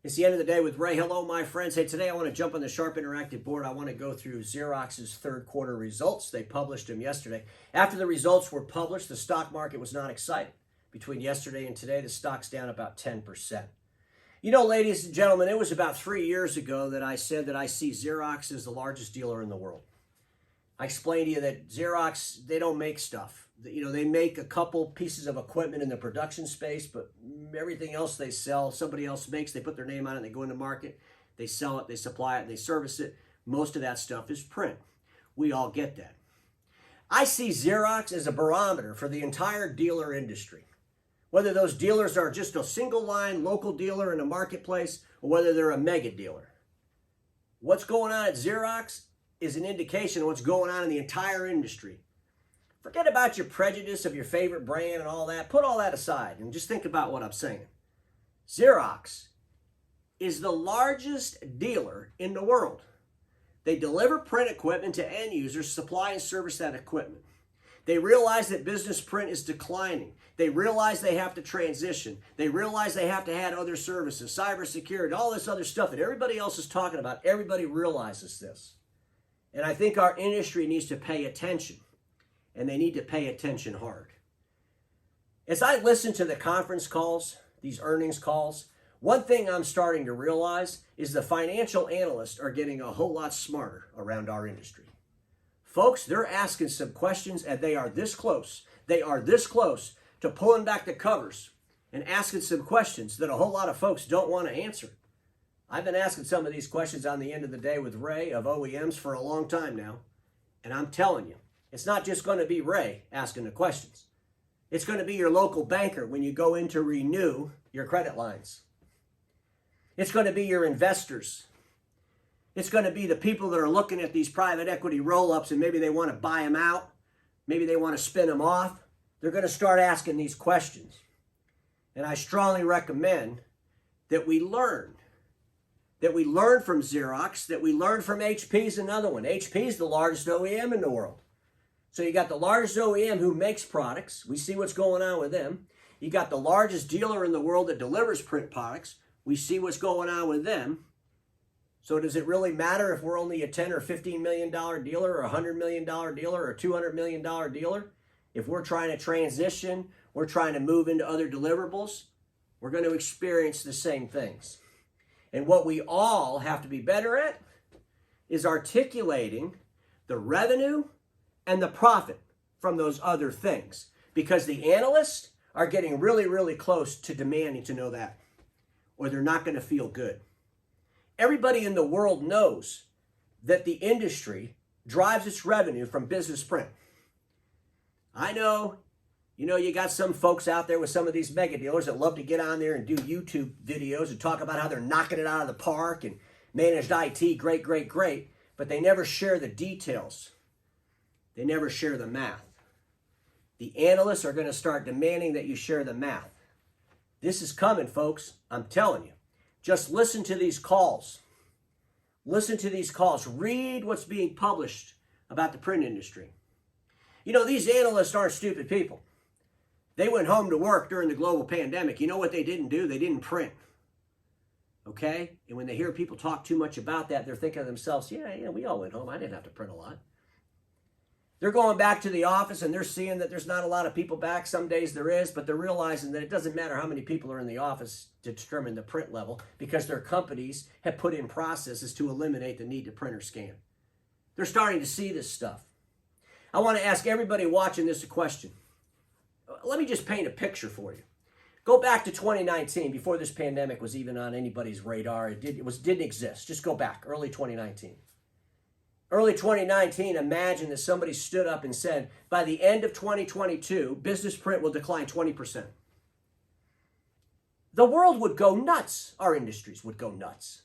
It's the end of the day with Ray. Hello, my friends. Hey, today I want to jump on the Sharp Interactive board. I want to go through Xerox's third quarter results. They published them yesterday. After the results were published, the stock market was not excited. Between yesterday and today, the stock's down about 10%. You know, ladies and gentlemen, it was about 3 years ago that I said that I see Xerox as the largest dealer in the world. I explained to you that Xerox, they don't make stuff. You know, they make a couple pieces of equipment in the production space, but everything else they sell, somebody else makes. They put their name on it, they go into market, they sell it, they supply it, they service it. Most of that stuff is print. We all get that. I see Xerox as a barometer for the entire dealer industry. Whether those dealers are just a single line local dealer in a marketplace or whether they're a mega dealer. What's going on at Xerox is an indication of what's going on in the entire industry. Forget about your prejudice of your favorite brand and all that. Put all that aside and just think about what I'm saying. Xerox is the largest dealer in the world. They deliver print equipment to end users, supply and service that equipment. They realize that business print is declining. They realize they have to transition. They realize they have to add other services, cybersecurity, all this other stuff that everybody else is talking about. Everybody realizes this. And I think our industry needs to pay attention. And they need to pay attention hard. As I listen to the conference calls, these earnings calls, one thing I'm starting to realize is the financial analysts are getting a whole lot smarter around our industry. Folks, they're asking some questions and they are this close. They are this close to pulling back the covers and asking some questions that a whole lot of folks don't want to answer. I've been asking some of these questions on the end of the day with Ray of OEMs for a long time now. And I'm telling you, it's not just going to be Ray asking the questions. It's going to be your local banker when you go in to renew your credit lines. It's going to be your investors. It's going to be the people that are looking at these private equity roll-ups and maybe they want to buy them out. Maybe they want to spin them off. They're going to start asking these questions. And I strongly recommend that we learn. That we learn from Xerox, that we learn from HP's another one. HP's the largest OEM in the world. So you got the largest OEM who makes products. We see what's going on with them. You got the largest dealer in the world that delivers print products. We see what's going on with them. So does it really matter if we're only a $10 or $15 million dealer or a $100 million dealer or a $200 million dealer? If we're trying to transition, we're trying to move into other deliverables, we're going to experience the same things. And what we all have to be better at is articulating the revenue and the profit from those other things. Because the analysts are getting really, really close to demanding to know that. Or they're not going to feel good. Everybody in the world knows that the industry drives its revenue from business print. I know, you got some folks out there with some of these mega dealers that love to get on there and do YouTube videos and talk about how they're knocking it out of the park and managed IT, great, great, great. But they never share the details. They never share the math. The analysts are going to start demanding that you share the math. This is coming, folks. I'm telling you. Just listen to these calls. Listen to these calls. Read what's being published about the print industry. You know, these analysts aren't stupid people. They went home to work during the global pandemic. You know what they didn't do? They didn't print. Okay? And when they hear people talk too much about that, they're thinking to themselves, yeah, we all went home. I didn't have to print a lot. They're going back to the office and they're seeing that there's not a lot of people back. Some days there is, but they're realizing that it doesn't matter how many people are in the office to determine the print level because their companies have put in processes to eliminate the need to print or scan. They're starting to see this stuff. I want to ask everybody watching this a question. Let me just paint a picture for you. Go back to 2019, before this pandemic was even on anybody's radar. It didn't exist. Just go back, early 2019. Early 2019, imagine that somebody stood up and said, by the end of 2022, business print will decline 20%. The world would go nuts. Our industries would go nuts.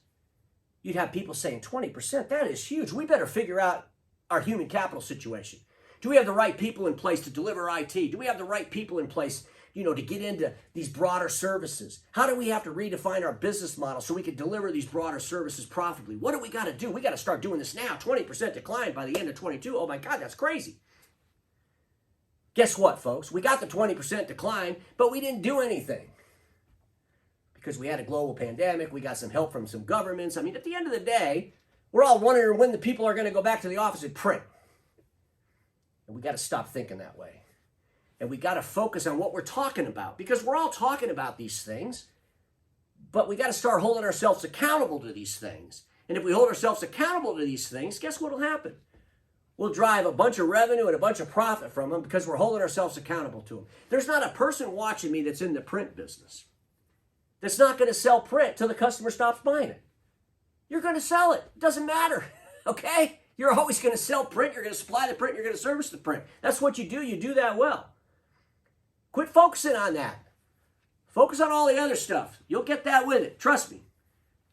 You'd have people saying 20%, that is huge. We better figure out our human capital situation. Do we have the right people in place to deliver IT? Do we have the right people in place, to get into these broader services? How do we have to redefine our business model so we can deliver these broader services profitably? What do we got to do? We got to start doing this now. 20% decline by the end of 22. Oh my God, that's crazy. Guess what, folks? We got the 20% decline, but we didn't do anything. because we had a global pandemic. We got some help from some governments. I mean, at the end of the day, we're all wondering when the people are going to go back to the office and print. And we got to stop thinking that way. And we got to focus on what we're talking about, because we're all talking about these things, but we got to start holding ourselves accountable to these things. And if we hold ourselves accountable to these things, guess what will happen? We'll drive a bunch of revenue and a bunch of profit from them because we're holding ourselves accountable to them. There's not a person watching me that's in the print business that's not going to sell print till the customer stops buying it. You're going to sell it. It doesn't matter, okay? You're always going to sell print. You're going to supply the print. You're going to service the print. That's what you do. You do that well. Quit focusing on that. Focus on all the other stuff. You'll get that with it. Trust me.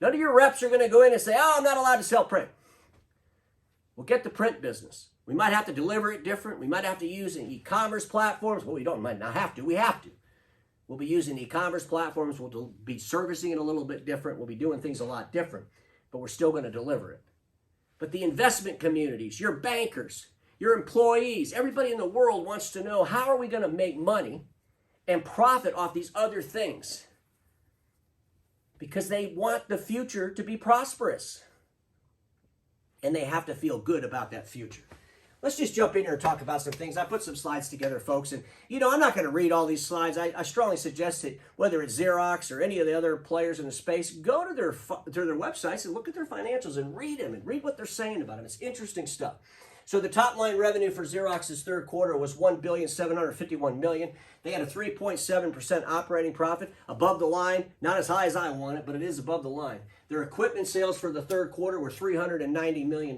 None of your reps are going to go in and say, oh, I'm not allowed to sell print. We'll get the print business. We might have to deliver it different. We might have to use e-commerce platforms. Well, we don't. Might not have to. We have to. We'll be using e-commerce platforms. We'll be servicing it a little bit different. We'll be doing things a lot different, but we're still going to deliver it. But the investment communities, your bankers, your employees, everybody in the world wants to know, how are we going to make money and profit off these other things? Because they want the future to be prosperous. And they have to feel good about that future. Let's just jump in here and talk about some things. I put some slides together, folks. And, I'm not going to read all these slides. I strongly suggest that whether it's Xerox or any of the other players in the space, go to their websites and look at their financials and read them and read what they're saying about them. It's interesting stuff. So the top line revenue for Xerox's third quarter was $1,751,000,000. They had a 3.7% operating profit, above the line, not as high as I want it, but it is above the line. Their equipment sales for the third quarter were $390 million.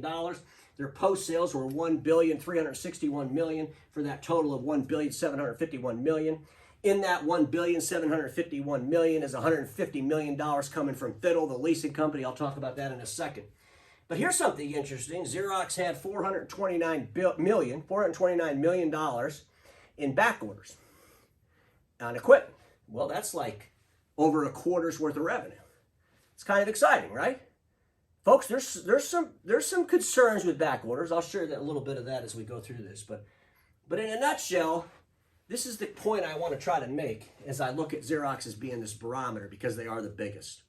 Their post sales were $1,361,000,000 for that total of $1,751,000,000. In that $1,751,000,000 is $150 million coming from Thet, the leasing company. I'll talk about that in a second. But here's something interesting. Xerox had $429 million in back orders on equipment. Well, that's like over a quarter's worth of revenue. It's kind of exciting, right? Folks, there's some concerns with back orders. I'll share that a little bit of that as we go through this. But in a nutshell, this is the point I want to try to make as I look at Xerox as being this barometer, because they are the biggest.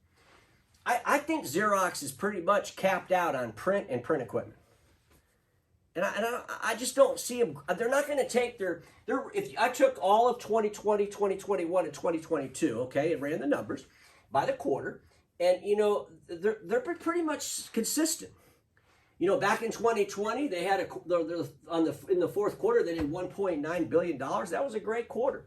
I think Xerox is pretty much capped out on print and print equipment. And I just don't see them. They're not going to take if I took all of 2020, 2021, and 2022, okay, and ran the numbers by the quarter, and, they're pretty much consistent. Back in 2020, they had in the fourth quarter, they did $1.9 billion. That was a great quarter.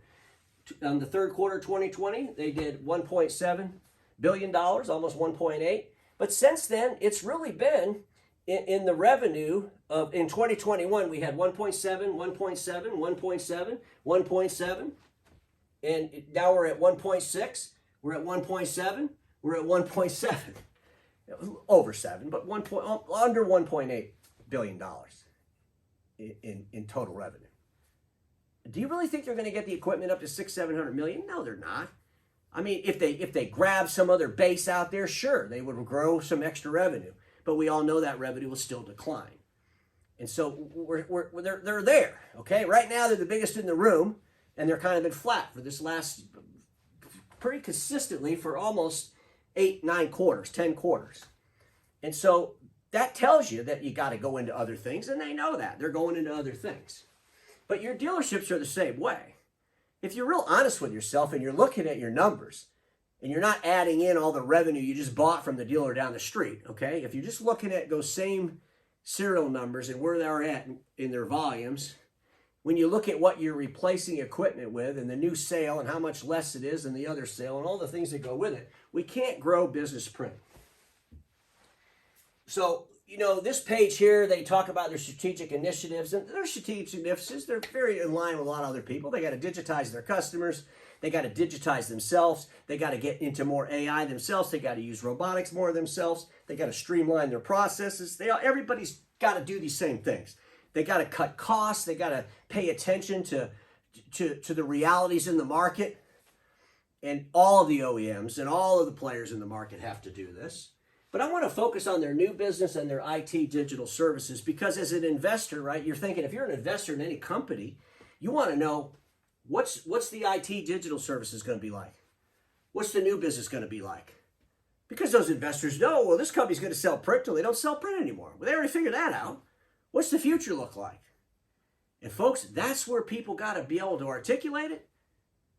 On the third quarter of 2020, they did $1.7 billion, almost 1.8. But since then, it's really been in the revenue of, in 2021, we had 1.7, 1.7, 1.7, 1.7. And now we're at 1.6. We're at 1.7. We're at 1.7. Over 7, but under $1.8 billion in total revenue. Do you really think they're going to get the equipment up to $600-700 million? No, they're not. I mean, if they grab some other base out there, sure, they would grow some extra revenue. But we all know that revenue will still decline. And so they're there, okay? Right now, they're the biggest in the room, and they're kind of been flat for this last, pretty consistently for almost 8, 9 quarters, 10 quarters. And so that tells you that you got to go into other things, and they know that. They're going into other things. But your dealerships are the same way. If you're real honest with yourself and you're looking at your numbers and you're not adding in all the revenue you just bought from the dealer down the street, okay? If you're just looking at those same serial numbers and where they're at in their volumes, when you look at what you're replacing equipment with and the new sale and how much less it is than the other sale and all the things that go with it, we can't grow business print. So, this page here, they talk about their strategic initiatives, and their strategic initiatives, they're very in line with a lot of other people. They got to digitize their customers. They got to digitize themselves. They got to get into more AI themselves. They got to use robotics more themselves. They got to streamline their processes. Everybody's got to do these same things. They got to cut costs. They got to pay attention to the realities in the market. And all of the OEMs and all of the players in the market have to do this. But I want to focus on their new business and their IT digital services, because as an investor, right, you're thinking, if you're an investor in any company, you want to know what's the IT digital services going to be like? What's the new business going to be like? Because those investors know, well, this company's going to sell print till they don't sell print anymore. Well, they already figured that out. What's the future look like? And folks, that's where people got to be able to articulate it.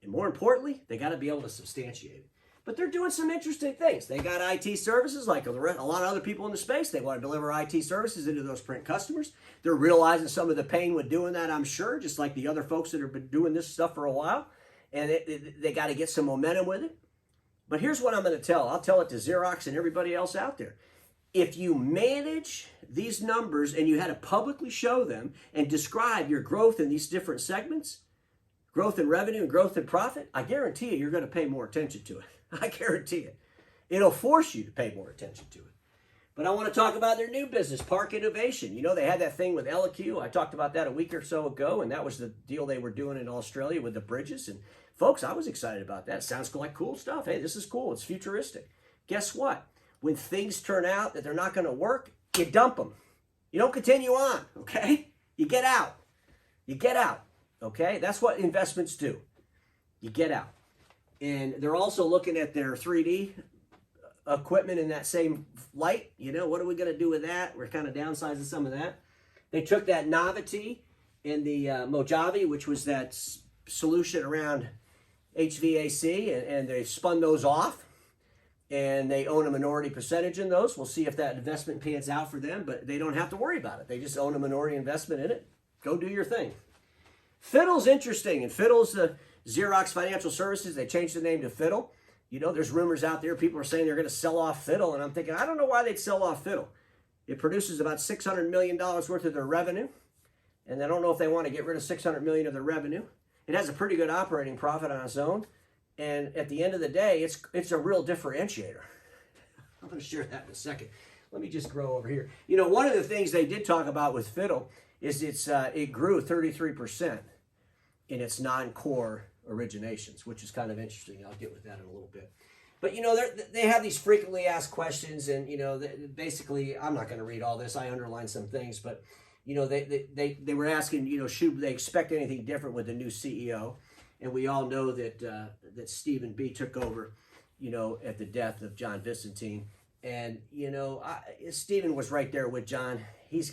And more importantly, they got to be able to substantiate it. But they're doing some interesting things. They got IT services like a lot of other people in the space. They want to deliver IT services into those print customers. They're realizing some of the pain with doing that, I'm sure, just like the other folks that have been doing this stuff for a while. And they got to get some momentum with it. But here's what I'm going to tell. I'll tell it to Xerox and everybody else out there. If you manage these numbers and you had to publicly show them and describe your growth in these different segments, growth in revenue and growth in profit, I guarantee you, you're going to pay more attention to it. I guarantee it. It'll force you to pay more attention to it. But I want to talk about their new business, Park Innovation. You know, they had that thing with LQ. I talked about that a week or so ago, and that was the deal they were doing in Australia with the bridges. And folks, I was excited about that. Sounds like cool stuff. Hey, this is cool. It's futuristic. Guess what? When things turn out that they're not going to work, you dump them. You don't continue on, okay? You get out. You get out, okay? That's what investments do. You get out. And they're also looking at their 3D equipment in that same light. You know, what are we going to do with that? We're kind of downsizing some of that. They took that Novity and the Mojave, which was that solution around HVAC, and they spun those off. And they own a minority percentage in those. We'll see if that investment pans out for them, but they don't have to worry about it. They just own a minority investment in it. Go do your thing. Fiddle's interesting, and Fiddle's the Xerox Financial Services. They changed the name to Fiddle. You know, there's rumors out there. People are saying they're going to sell off Fiddle, and I'm thinking, I don't know why they'd sell off Fiddle. It produces about $600 million worth of their revenue, and I don't know if they want to get rid of $600 million of their revenue. It has a pretty good operating profit on its own. And at the end of the day, it's a real differentiator. I'm going to share that in a second. Let me just grow over here. You know, one of the things they did talk about with Fiddle is it grew 33% in its non-core originations, which is kind of interesting. I'll get with that in a little bit. But, you know, they have these frequently asked questions, and, you know, basically, I'm not going to read all this. I underlined some things, but, you know, they were asking, you know, should they expect anything different with the new CEO? And we all know that that Stephen B. took over, you know, at the death of John Vicentin. And, you know, Stephen was right there with John.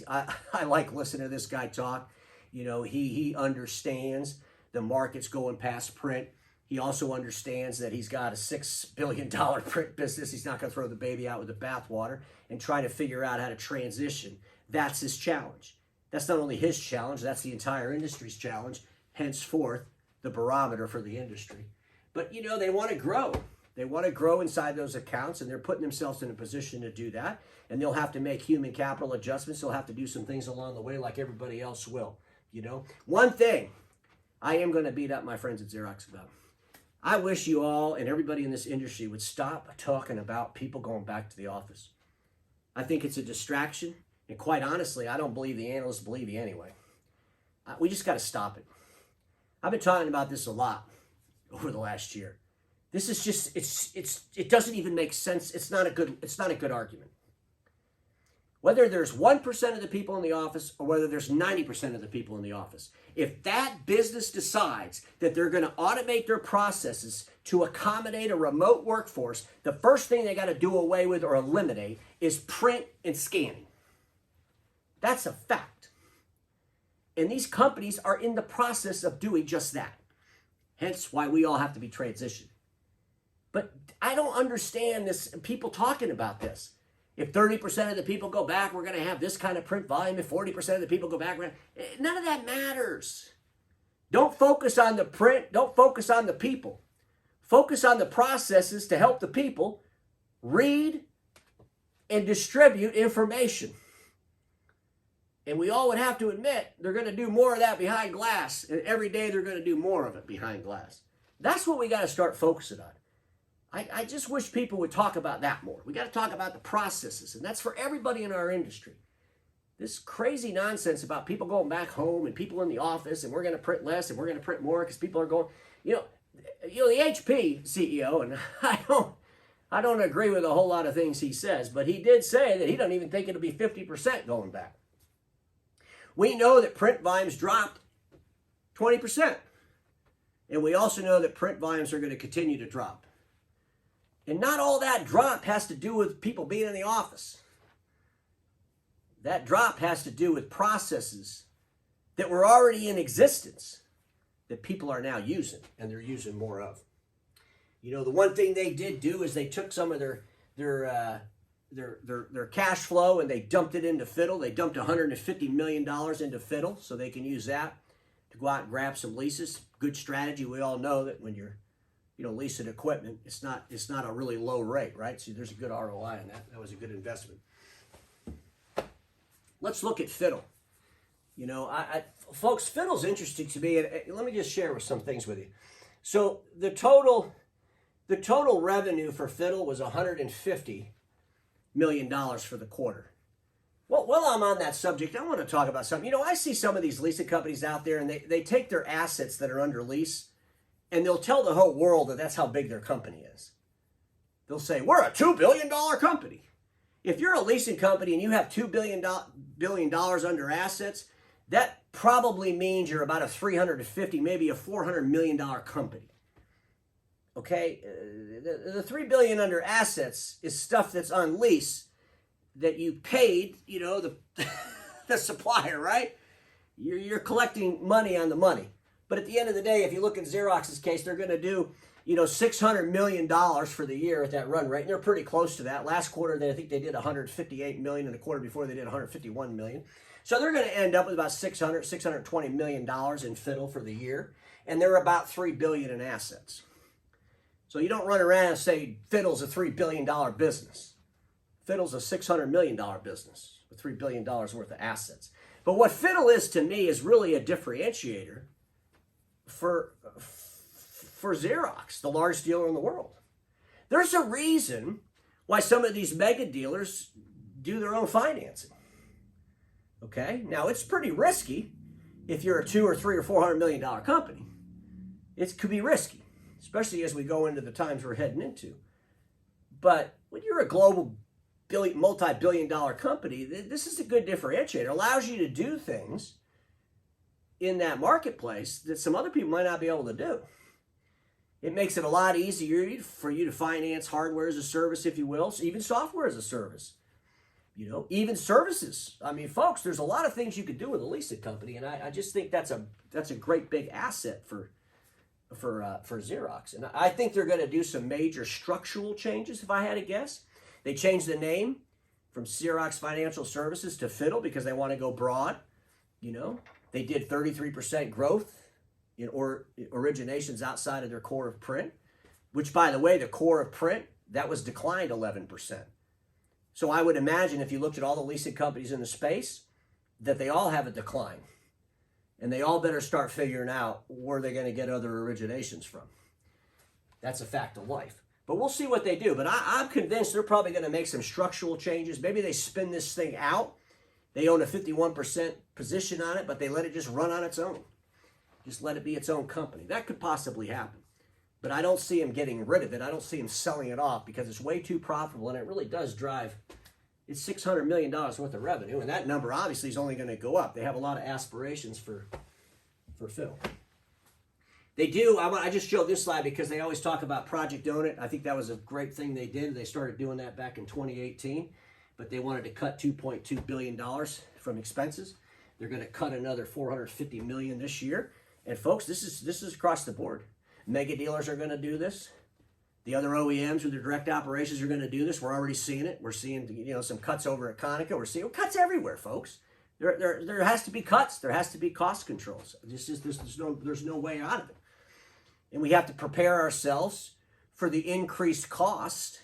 I like listening to this guy talk. You know, he understands the market's going past print. He also understands that he's got a $6 billion print business. He's not going to throw the baby out with the bathwater and try to figure out how to transition. That's his challenge. That's not only his challenge, that's the entire industry's challenge, henceforth the barometer for the industry. But, you know, they want to grow. They want to grow inside those accounts, and they're putting themselves in a position to do that. And they'll have to make human capital adjustments. They'll have to do some things along the way like everybody else will, you know. One thing I am going to beat up my friends at Xerox about. I wish you all and everybody in this industry would stop talking about people going back to the office. I think it's a distraction. And quite honestly, I don't believe the analysts believe you anyway. We just got to stop it. I've been talking about this a lot over the last year. This is just, it doesn't even make sense. It's not a good argument. Whether there's 1% of the people in the office or whether there's 90% of the people in the office, if that business decides that they're going to automate their processes to accommodate a remote workforce, the first thing they got to do away with or eliminate is print and scanning. That's a fact. And these companies are in the process of doing just that. Hence why we all have to be transitioned. But I don't understand this, people talking about this. If 30% of the people go back, we're going to have this kind of print volume. If 40% of the people go back, none of that matters. Don't focus on the print. Don't focus on the people. Focus on the processes to help the people read and distribute information. And we all would have to admit they're going to do more of that behind glass. And every day they're going to do more of it behind glass. That's what we got to start focusing on. I just wish people would talk about that more. We got to talk about the processes. And that's for everybody in our industry. This crazy nonsense about people going back home and people in the office and we're going to print less and we're going to print more because people are going, you know, the HP CEO, and I don't agree with a whole lot of things he says, but he did say that he doesn't even think it'll be 50% going back. We know that print volumes dropped 20%. And we also know that print volumes are going to continue to drop. And not all that drop has to do with people being in the office. That drop has to do with processes that were already in existence that people are now using, and they're using more of. You know, the one thing they did do is they took some of their cash flow and they dumped it into Fiddle. They dumped $150 million into Fiddle so they can use that to go out and grab some leases. Good strategy. We all know that when you're, leasing equipment, it's not a really low rate, right? So there's a good ROI on that. That was a good investment. Let's look at Fiddle. You know, folks, Fiddle's interesting to me. And let me just share some things with you. So the total revenue for Fiddle was $150 million for the quarter. Well, while I'm on that subject, I want to talk about something. You know, I see some of these leasing companies out there, and they take their assets that are under lease, and they'll tell the whole world that that's how big their company is. They'll say, we're a $2 billion company. If you're a leasing company and you have $2 billion under assets, that probably means you're about a $350, maybe a $400 million company. Okay? The $3 billion under assets is stuff that's on lease that you paid, the supplier, right? You're collecting money on the money. But at the end of the day, if you look at Xerox's case, they're going to do, $600 million for the year at that run rate. And they're pretty close to that. Last quarter, I think they did $158 million, and the quarter before they did $151 million. So they're going to end up with about $620 million in Fiddle for the year. And they're about $3 billion in assets. So you don't run around and say Fiddle's a $3 billion business. Fiddle's a $600 million business with $3 billion worth of assets. But what Fiddle is to me is really a differentiator for Xerox, the largest dealer in the world. There's a reason why some of these mega dealers do their own financing. Okay? Now, it's pretty risky if you're a $200 or $300 or $400 million company. It could be risky, especially as we go into the times we're heading into. But when you're a global multi-billion dollar company, this is a good differentiator. It allows you to do things in that marketplace that some other people might not be able to do. It makes it a lot easier for you to finance hardware as a service, if you will, so even software as a service. Even services. I mean, folks, there's a lot of things you could do with a leasing company, and I just think that's a great big asset for Xerox. And I think they're going to do some major structural changes, if I had to guess. They changed the name from Xerox Financial Services to Fiddle because they want to go broad. They did 33% growth in originations outside of their core of print, which, by the way, the core of print, that was declined 11%. So I would imagine if you looked at all the leasing companies in the space, that they all have a decline. And they all better start figuring out where they're going to get other originations from. That's a fact of life. But we'll see what they do. But I'm convinced they're probably going to make some structural changes. Maybe they spin this thing out. They own a 51% position on it, but they let it just run on its own. Just let it be its own company. That could possibly happen. But I don't see them getting rid of it. I don't see them selling it off because it's way too profitable, and it really does drive. It's $600 million worth of revenue, and that number obviously is only going to go up. They have a lot of aspirations for Fiddle. They do. I just showed this slide because they always talk about Project Own It. I think that was a great thing they did. They started doing that back in 2018, but they wanted to cut $2.2 billion from expenses. They're going to cut another $450 million this year. And folks, this is across the board. Mega dealers are going to do this. The other OEMs with their direct operations are going to do this. We're already seeing it. We're seeing some cuts over at Konica. We're seeing cuts everywhere, folks. There has to be cuts. There has to be cost controls. There's no way out of it. And we have to prepare ourselves for the increased cost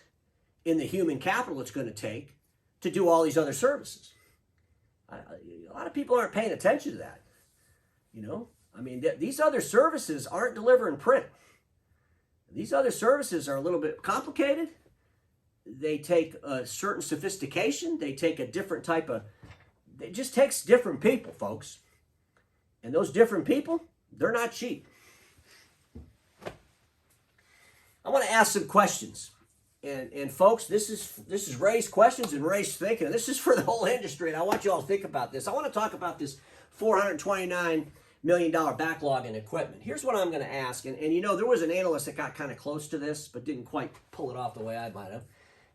in the human capital it's going to take to do all these other services. A lot of people aren't paying attention to that. I mean, these other services aren't delivering print. These other services are a little bit complicated. They take a certain sophistication. They take a different type of... It just takes different people, folks. And those different people, they're not cheap. I want to ask some questions. And folks, this is Ray's questions and Ray's thinking. And this is for the whole industry, and I want you all to think about this. I want to talk about this $429 million backlog in equipment. Here's what I'm going to ask, and you know, there was an analyst that got kind of close to this, but didn't quite pull it off the way I might have.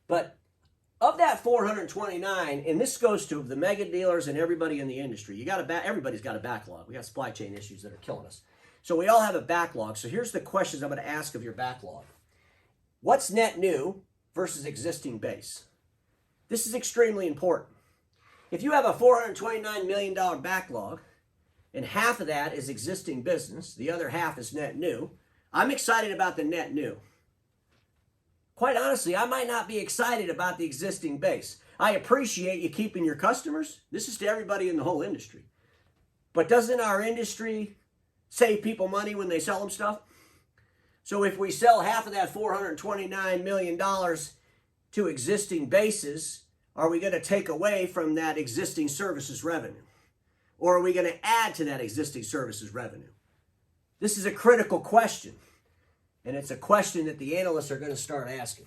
But of that 429, and this goes to the mega dealers and everybody in the industry, everybody's got a backlog. We got supply chain issues that are killing us. So we all have a backlog. So here's the questions I'm going to ask of your backlog. What's net new versus existing base? This is extremely important. If you have a $429 million backlog, and half of that is existing business, the other half is net new, I'm excited about the net new. Quite honestly, I might not be excited about the existing base. I appreciate you keeping your customers. This is to everybody in the whole industry. But doesn't our industry save people money when they sell them stuff? So if we sell half of that $429 million to existing bases, are we going to take away from that existing services revenue? Or are we going to add to that existing services revenue? This is a critical question. And it's a question that the analysts are going to start asking.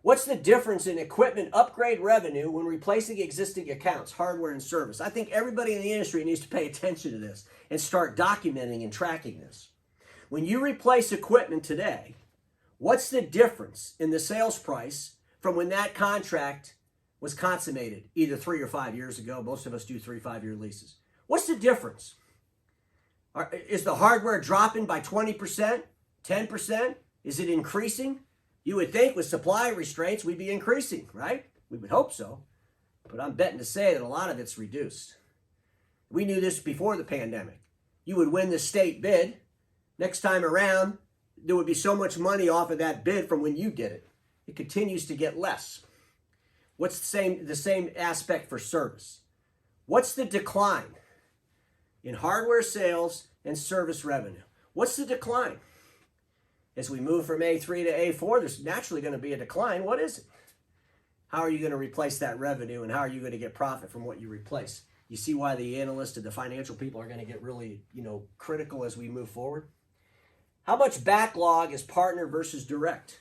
What's the difference in equipment upgrade revenue when replacing existing accounts, hardware and service? I think everybody in the industry needs to pay attention to this and start documenting and tracking this. When you replace equipment today, what's the difference in the sales price from when that contract was consummated, either 3 or 5 years ago? Most of us do 3-5 year leases. What's the difference? Is the hardware dropping by 20%? 10%? Is it increasing? You would think with supply restraints we'd be increasing, right? We would hope so. But I'm betting to say that a lot of it's reduced. We knew this before the pandemic. You would win the state bid. Next time around, there would be so much money off of that bid from when you did it. It continues to get less. What's the same aspect for service? What's the decline in hardware sales and service revenue? What's the decline? As we move from A3 to A4, there's naturally going to be a decline. What is it? How are you going to replace that revenue, and how are you going to get profit from what you replace? You see why the analysts and the financial people are going to get really, critical as we move forward? How much backlog is partner versus direct?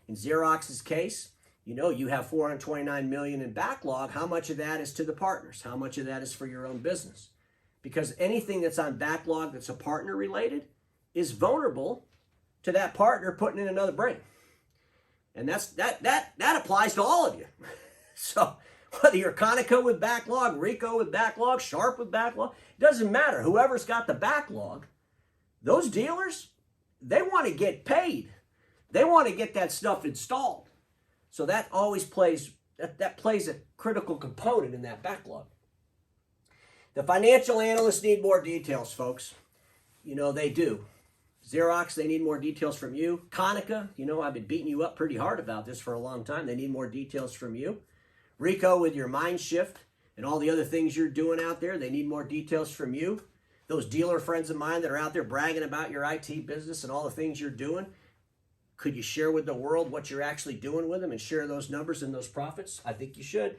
In Xerox's case, you have $429 million in backlog. How much of that is to the partners? How much of that is for your own business? Because anything that's on backlog that's a partner related is vulnerable to that partner putting in another brain. And that applies to all of you. So whether you're Conoco with backlog, Rico with backlog, Sharp with backlog, it doesn't matter. Whoever's got the backlog, those dealers, they want to get paid. They want to get that stuff installed. So that always plays a critical component in that backlog. The financial analysts need more details, folks. They do. Xerox, they need more details from you. Conoco, I've been beating you up pretty hard about this for a long time. They need more details from you. Rico, with your mind shift and all the other things you're doing out there, they need more details from you. Those dealer friends of mine that are out there bragging about your IT business and all the things you're doing, could you share with the world what you're actually doing with them and share those numbers and those profits? I think you should.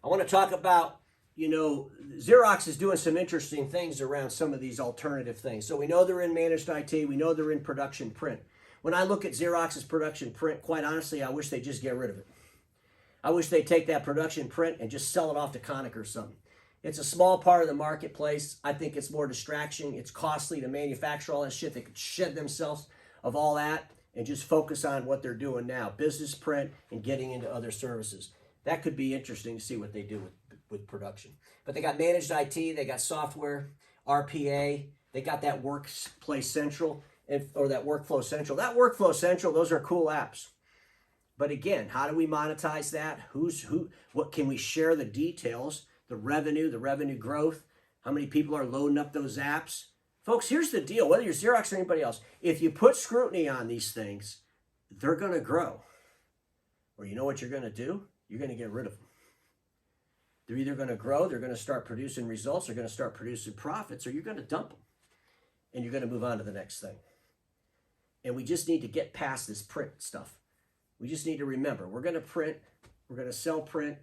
I want to talk about, Xerox is doing some interesting things around some of these alternative things. So we know they're in managed IT. We know they're in production print. When I look at Xerox's production print, quite honestly, I wish they'd just get rid of it. I wish they'd take that production print and just sell it off to Conoco or something. It's a small part of the marketplace. I think it's more distraction. It's costly to manufacture all that shit. They could shed themselves of all that and just focus on what they're doing now, business print and getting into other services. That could be interesting to see what they do with production. But they got managed IT, they got software, RPA, they got that Workplace Central, or that Workflow Central. That Workflow Central, those are cool apps. But again, how do we monetize that? What can we share the details, the revenue growth, how many people are loading up those apps? Folks, here's the deal, whether you're Xerox or anybody else, if you put scrutiny on these things, they're going to grow. Or you know what you're going to do? You're going to get rid of them. They're either going to grow, they're going to start producing results, they're going to start producing profits, or you're going to dump them. And you're going to move on to the next thing. And we just need to get past this print stuff. We just need to remember, we're going to print, we're going to sell print,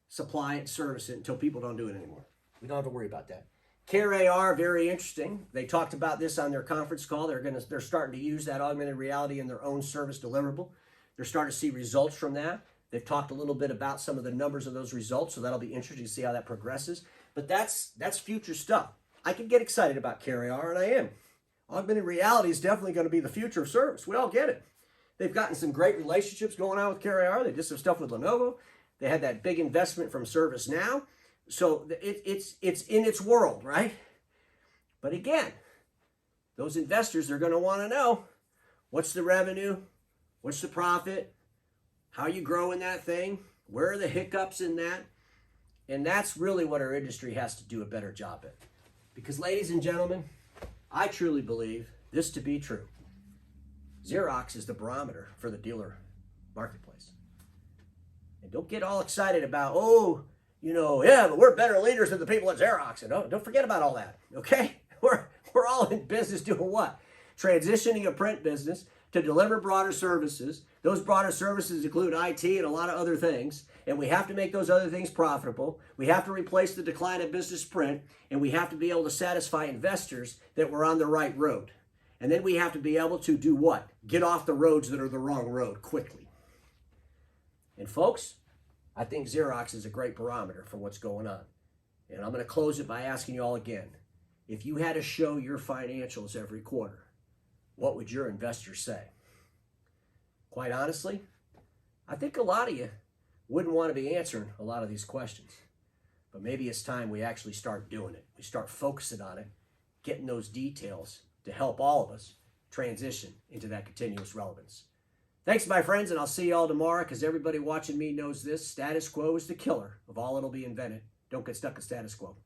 supply it, service it until people don't do it anymore. We don't have to worry about that. Care AR, very interesting. They talked about this on their conference call. They're starting to use that augmented reality in their own service deliverable. They're starting to see results from that. They've talked a little bit about some of the numbers of those results, so that'll be interesting to see how that progresses. But that's future stuff. I can get excited about CareAR, and I am. Augmented reality is definitely going to be the future of service. We all get it. They've gotten some great relationships going on with CareAR. They did some stuff with Lenovo. They had that big investment from ServiceNow. So it's in its world, right? But again, those investors are going to want to know, what's the revenue? What's the profit? How are you growing that thing? Where are the hiccups in that? And that's really what our industry has to do a better job at. Because, ladies and gentlemen, I truly believe this to be true. Xerox is the barometer for the dealer marketplace. And don't get all excited about, oh, yeah, but we're better leaders than the people at Xerox. And don't forget about all that, okay? We're all in business doing what? Transitioning a print business to deliver broader services. Those broader services include IT and a lot of other things. And we have to make those other things profitable. We have to replace the decline of business print. And we have to be able to satisfy investors that we're on the right road. And then we have to be able to do what? Get off the roads that are the wrong road quickly. And folks, I think Xerox is a great barometer for what's going on. And I'm going to close it by asking you all again, if you had to show your financials every quarter, what would your investors say? Quite honestly, I think a lot of you wouldn't want to be answering a lot of these questions. But maybe it's time we actually start doing it. We start focusing on it, getting those details to help all of us transition into that continuous relevance. Thanks, my friends, and I'll see you all tomorrow, because everybody watching me knows this. Status quo is the killer of all that'll be invented. Don't get stuck in status quo.